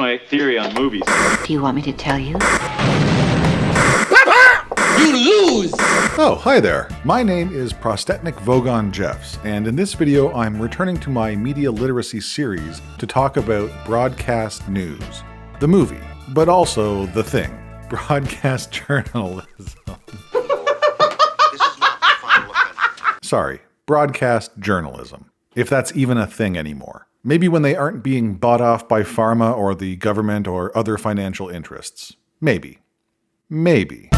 my theory on movies. Do you want me to tell you? You lose! Oh, hi there. My name is Prostetnik Vogon Jeffs, and in this video I'm returning to my media literacy series to talk about broadcast news. The movie, but also the thing. Broadcast journalism. Sorry, broadcast journalism. If that's even a thing anymore. Maybe when they aren't being bought off by pharma or the government or other financial interests. Maybe. Maybe.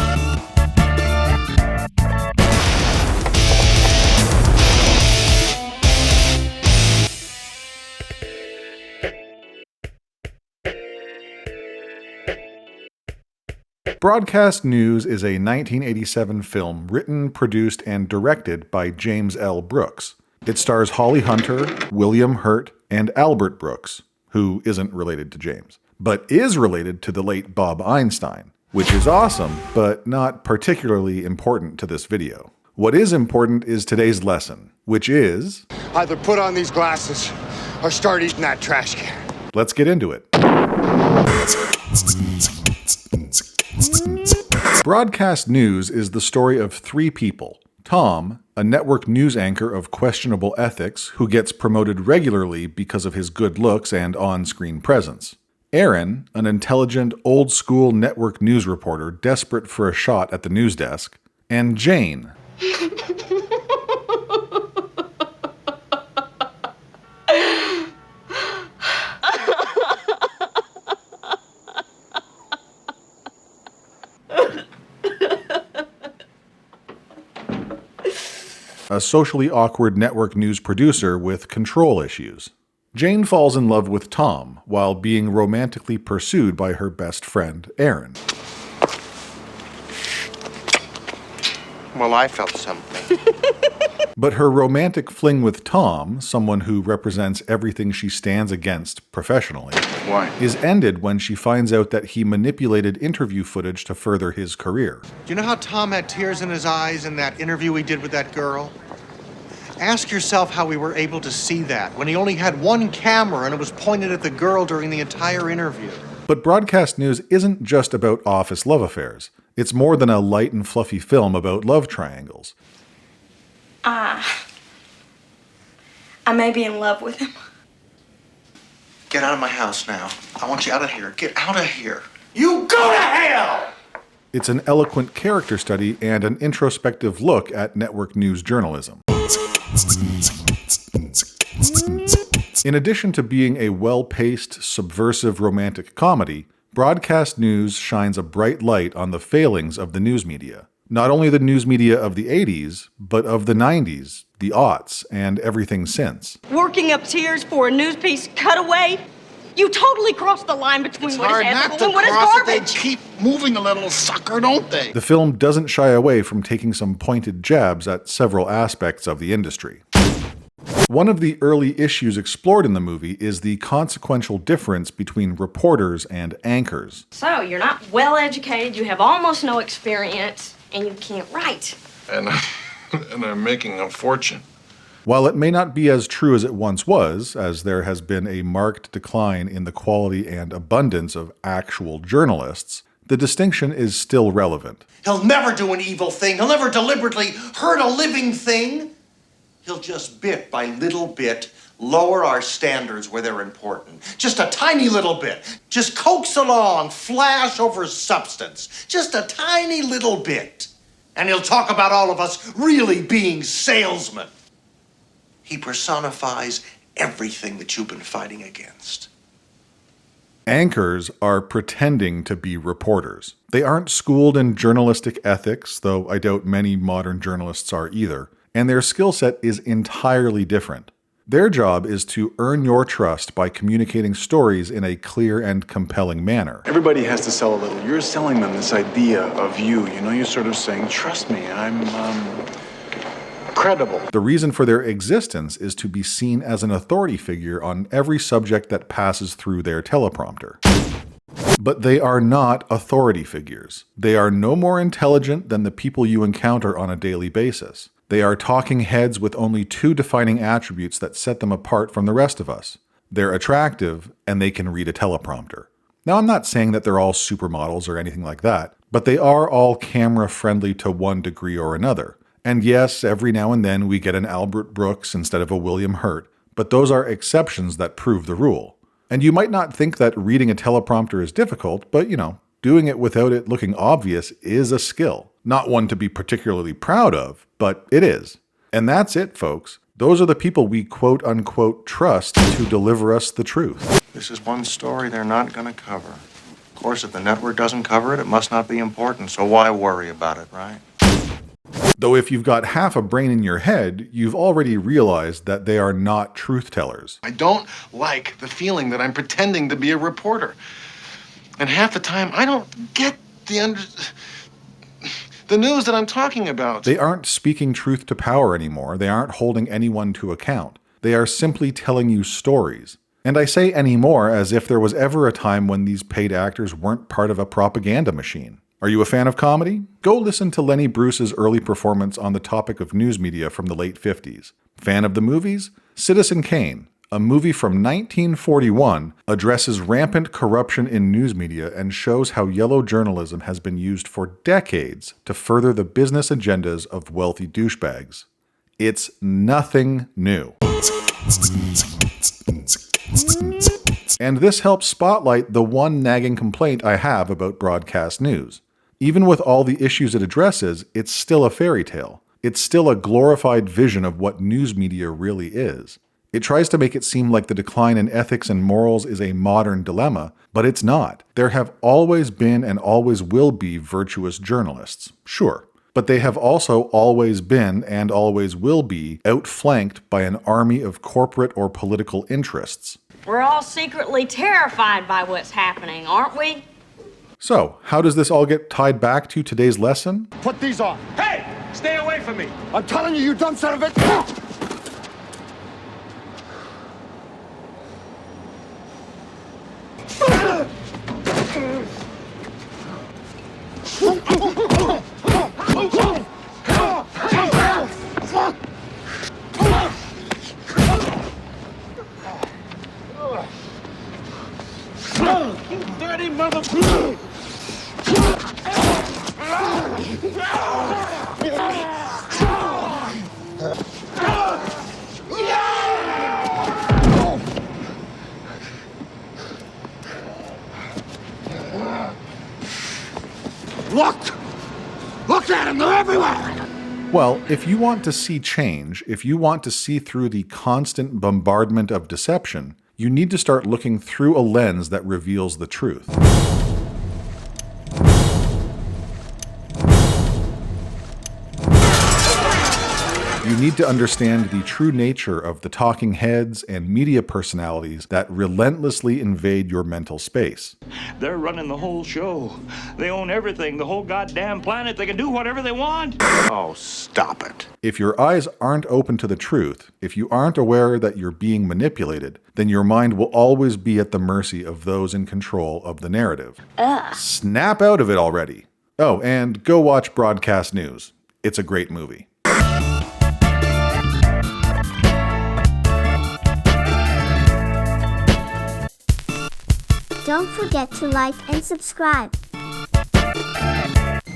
Broadcast News is a 1987 film written, produced, and directed by James L. Brooks. It stars Holly Hunter, William Hurt, and Albert Brooks, who isn't related to James, but is related to the late Bob Einstein, which is awesome, but not particularly important to this video. What is important is today's lesson, which is... either put on these glasses or start eating that trash can. Let's get into it. Broadcast news is the story of three people. Tom, a network news anchor of questionable ethics who gets promoted regularly because of his good looks and on-screen presence. Aaron, an intelligent, old-school network news reporter desperate for a shot at the news desk. And Jane, a socially awkward network news producer with control issues. Jane falls in love with Tom while being romantically pursued by her best friend, Aaron. Well, I felt something. But her romantic fling with Tom, someone who represents everything she stands against professionally, is ended when she finds out that he manipulated interview footage to further his career. Do you know how Tom had tears in his eyes in that interview he did with that girl? Ask yourself how we were able to see that when he only had one camera and it was pointed at the girl during the entire interview. But broadcast news isn't just about office love affairs. It's more than a light and fluffy film about love triangles. I may be in love with him. Get out of my house now. I want you out of here. Get out of here. You go to hell! It's an eloquent character study and an introspective look at network news journalism. In addition to being a well-paced, subversive romantic comedy, broadcast news shines a bright light on the failings of the news media. Not only the news media of the 80s, but of the 90s, the aughts, and everything since. Working up tears for a news piece cutaway? You totally crossed the line between what is ethical and what is garbage. They keep moving a little, sucker, don't they? The film doesn't shy away from taking some pointed jabs at several aspects of the industry. One of the early issues explored in the movie is the consequential difference between reporters and anchors. So, you're not well educated, you have almost no experience, and you can't write. And I'm making a fortune. While it may not be as true as it once was, as there has been a marked decline in the quality and abundance of actual journalists, the distinction is still relevant. He'll never do an evil thing. He'll never deliberately hurt a living thing. He'll just bit by little bit lower our standards where they're important. Just a tiny little bit. Just coax along, flash over substance. Just a tiny little bit. And he'll talk about all of us really being salesmen. He personifies everything that you've been fighting against. Anchors are pretending to be reporters. They aren't schooled in journalistic ethics, though I doubt many modern journalists are either, and their skill set is entirely different. Their job is to earn your trust by communicating stories in a clear and compelling manner. Everybody has to sell a little. You're selling them this idea of you. You know, you're sort of saying, trust me, I'm credible. The reason for their existence is to be seen as an authority figure on every subject that passes through their teleprompter. But they are not authority figures. They are no more intelligent than the people you encounter on a daily basis. They are talking heads with only two defining attributes that set them apart from the rest of us. They're attractive, and they can read a teleprompter. Now, I'm not saying that they're all supermodels or anything like that, but they are all camera-friendly to one degree or another. And yes, every now and then we get an Albert Brooks instead of a William Hurt, but those are exceptions that prove the rule. And you might not think that reading a teleprompter is difficult, but doing it without it looking obvious is a skill. Not one to be particularly proud of, but it is. And that's it, folks. Those are the people we quote-unquote trust to deliver us the truth. This is one story they're not going to cover. Of course, if the network doesn't cover it, it must not be important, so why worry about it, right? Though if you've got half a brain in your head, you've already realized that they are not truth-tellers. I don't like the feeling that I'm pretending to be a reporter. And half the time, I don't get the news that I'm talking about. They aren't speaking truth to power anymore. They aren't holding anyone to account. They are simply telling you stories. And I say anymore as if there was ever a time when these paid actors weren't part of a propaganda machine. Are you a fan of comedy? Go listen to Lenny Bruce's early performance on the topic of news media from the late 50s. Fan of the movies? Citizen Kane, a movie from 1941, addresses rampant corruption in news media and shows how yellow journalism has been used for decades to further the business agendas of wealthy douchebags. It's nothing new. And this helps spotlight the one nagging complaint I have about broadcast news. Even with all the issues it addresses, it's still a fairy tale. It's still a glorified vision of what news media really is. It tries to make it seem like the decline in ethics and morals is a modern dilemma, but it's not. There have always been and always will be virtuous journalists, sure. But they have also always been and always will be outflanked by an army of corporate or political interests. We're all secretly terrified by what's happening, aren't we? So, how does this all get tied back to today's lesson? Put these on. Hey! Stay away from me! I'm telling you, you dumb son of a... You dirty mother... Look at them, they're everywhere! Well, if you want to see change, if you want to see through the constant bombardment of deception, you need to start looking through a lens that reveals the truth. You need to understand the true nature of the talking heads and media personalities that relentlessly invade your mental space. They're running the whole show. They own everything, the whole goddamn planet. They can do whatever they want. Oh, stop it. If your eyes aren't open to the truth, if you aren't aware that you're being manipulated, then your mind will always be at the mercy of those in control of the narrative. Snap out of it already. Oh, and go watch Broadcast News. It's a great movie. Don't forget to like and subscribe.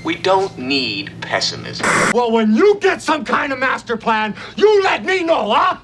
We don't need pessimism. Well, when you get some kind of master plan, you let me know, huh?